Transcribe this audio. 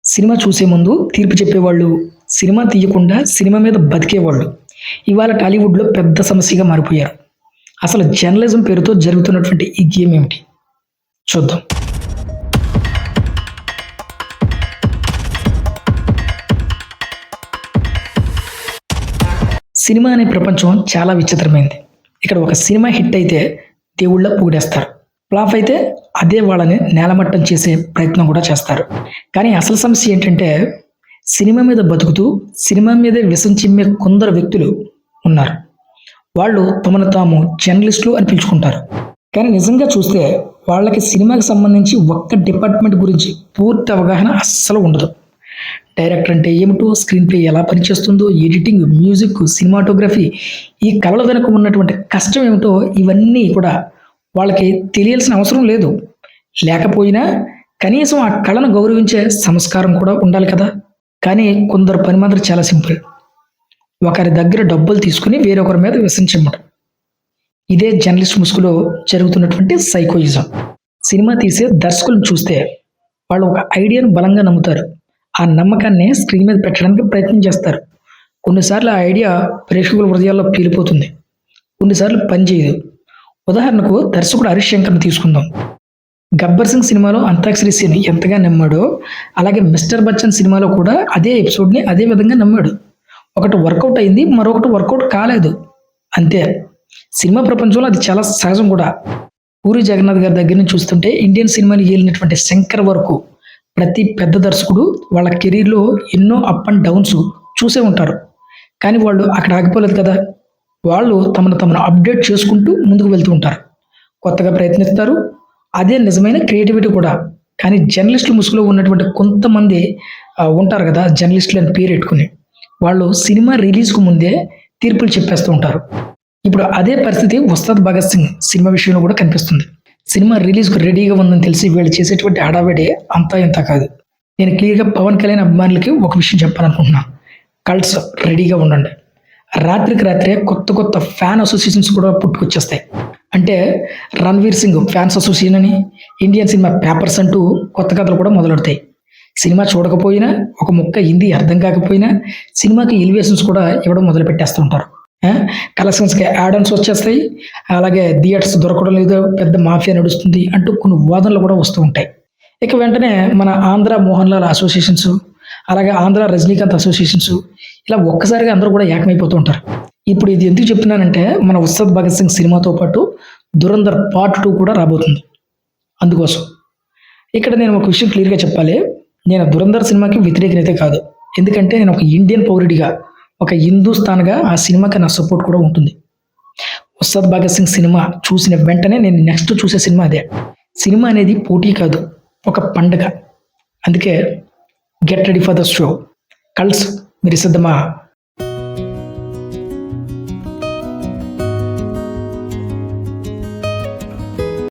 Cinema చూసే ముందు తీర్పు చెప్పేవాళ్ళు, సినిమా తీయకుండా సినిమా మీద బతికేవాళ్ళు ఇవాళ టాలీవుడ్‌లో పెద్ద సమస్యగా మారిపోయారు. అసలు జర్నలిజం పేరుతో జరుగుతున్నటువంటి ఈ గేమ్ ఏమిటి? చూద్దాం. సినిమా అనే ప్రపంచం చాలా విచిత్రమైంది. ఇక్కడ ఒక సినిమా హిట్ అయితే దేవుళ్ళ పొగిడేస్తారు. ఫ్లాప్ అయితే అదే వాళ్ళని నేలమట్టం చేసే ప్రయత్నం కూడా చేస్తారు. కానీ అసలు సమస్య ఏంటంటే సినిమా మీద బతుకుతూ సినిమా మీదే విషం చిమ్మే కొందరు వ్యక్తులు ఉన్నారు. వాళ్ళు తమను తాము జర్నలిస్టులు అని పిలుచుకుంటారు. కానీ నిజంగా చూస్తే వాళ్ళకి సినిమాకి సంబంధించి ఒక్క డిపార్ట్మెంట్ గురించి పూర్తి అవగాహన అస్సలు ఉండదు. డైరెక్టర్ అంటే ఏమిటో, స్క్రీన్ ప్లే ఎలా పనిచేస్తుందో, ఎడిటింగ్, మ్యూజిక్, సినిమాటోగ్రఫీ, ఈ కళల వెనుక ఉన్నటువంటి కష్టం ఏమిటో ఇవన్నీ కూడా వాళ్ళకి తెలియాల్సిన అవసరం లేదు. లేకపోయినా కనీసం ఆ కళను గౌరవించే సంస్కారం కూడా ఉండాలి కదా! కానీ కొందరు పని మాత్రం చాలా సింపుల్. ఒకరి దగ్గర డబ్బులు తీసుకుని వేరొకరి మీద విషం చిమ్మటం. ఇదే జర్నలిస్ట్ ముసుగులో జరుగుతున్నటువంటి సైకోయిజం. సినిమా తీసే దర్శకులను చూస్తే వాళ్ళు ఒక ఐడియాను బలంగా నమ్ముతారు. ఆ నమ్మకాన్ని స్క్రీన్ మీద పెట్టడానికి ప్రయత్నం చేస్తారు. కొన్నిసార్లు ఆ ఐడియా ప్రేక్షకుల హృదయాల్లో పేలిపోతుంది. కొన్నిసార్లు పనిచేయదు. ఉదాహరణకు దర్శకుడు హరీష్ శంకర్‌ని తీసుకుందాం. 'గబ్బర్ సింగ్' సినిమాలో అంతాక్షరి సీన్ ఎంతగా నమ్మాడో, అలాగే 'మిస్టర్ బచ్చన్' సినిమాలో కూడా అదే ఎపిసోడ్‌ని అదే విధంగా నమ్మాడు. ఒకటి వర్కౌట్ అయింది, మరొకటి వర్కౌట్ కాలేదు. అంతే. సినిమా ప్రపంచంలో అది చాలా సహజం కూడా. పూరి జగన్నాథ్ గారి దగ్గర నుంచి చూస్తుంటే ఇండియన్ సినిమాని ఏలినటువంటి శంకర్ వరకు ప్రతి పెద్ద దర్శకుడు వాళ్ళ కెరీర్‌లో ఎన్నో అప్ అండ్ డౌన్స్ చూసే ఉంటారు. కానీ వాళ్ళు అక్కడ ఆగిపోలేదు కదా! వాళ్ళు తమను అప్డేట్ చేసుకుంటూ ముందుకు వెళ్తూ ఉంటారు. కొత్తగా ప్రయత్నిస్తారు. అదే నిజమైన క్రియేటివిటీ కూడా. కానీ జర్నలిస్టుల ముసుగులో ఉన్నటువంటి కొంతమంది ఉంటారు కదా! జర్నలిస్టులు అని పేరెట్టుకుని. వాళ్ళు సినిమా రిలీజ్‌కు ముందే తీర్పులు చెప్పేస్తూ ఉంటారు. ఇప్పుడు అదే పరిస్థితి 'ఉస్తాద్ భగత్ సింగ్' సినిమా విషయంలో కూడా కనిపిస్తుంది. సినిమా రిలీజ్‌కు రెడీగా ఉందని తెలిసి వీళ్ళు చేసేటువంటి హడావిడి అంతా ఇంతా కాదు. నేను క్లియర్‌గా పవన్ కళ్యాణ్ అభిమానులకి ఒక విషయం చెప్పాలనుకుంటున్నా. కల్ట్స్ రెడీగా ఉండండి. రాత్రికి రాత్రే కొత్త ఫ్యాన్ అసోసియేషన్స్ కూడా పుట్టుకొచ్చేస్తాయి. అంటే 'రణ్వీర్ సింగ్ ఫ్యాన్స్ అసోసియేషన్' అని, 'ఇండియన్ సినిమా పేపర్స్' అంటూ కొత్త కథలు కూడా మొదలెడతాయి. సినిమా చూడకపోయినా, ఒక ముక్క హిందీ అర్థం కాకపోయినా సినిమాకి ఎలివేషన్స్ కూడా ఇవ్వడం మొదలుపెట్టేస్తూ ఉంటారు. కలెక్షన్స్‌కి యాడ్ ఆన్స్ వచ్చేస్తాయి. అలాగే థియేటర్స్ దొరకడం లేదు, పెద్ద మాఫియా నడుస్తుంది అంటూ కొన్ని వాదనలు కూడా వస్తూ ఉంటాయి. ఇక వెంటనే మన ఆంధ్ర మోహన్ లాల్ అసోసియేషన్స్, అలాగే ఆంధ్ర రజనీకాంత్ అసోసియేషన్స్ ఇలా ఒక్కసారిగా అందరూ కూడా ఏకమైపోతూ ఉంటారు. ఇప్పుడు ఇది ఎందుకు చెప్తున్నానంటే మన 'ఉస్తాద్ భగత్ సింగ్' సినిమాతో పాటు 'ధురంధర్ పార్ట్ 2' కూడా రాబోతుంది. అందుకోసం ఇక్కడ నేను ఒక విషయం క్లియర్‌గా చెప్పాలి. నేను 'ధురంధర్' సినిమాకి వ్యతిరేకనైతే కాదు. ఎందుకంటే నేను ఒక ఇండియన్ పౌరుడిగా, ఒక హిందూస్తాన్‌గా ఆ సినిమాకి నా సపోర్ట్ కూడా ఉంటుంది. 'ఉస్తాద్ భగత్ సింగ్' సినిమా చూసిన వెంటనే నేను నెక్స్ట్ చూసే సినిమా అదే. సినిమా అనేది పోటీ కాదు, ఒక పండగ. అందుకే get ready for the show. Cults మీరు సిద్ధమా?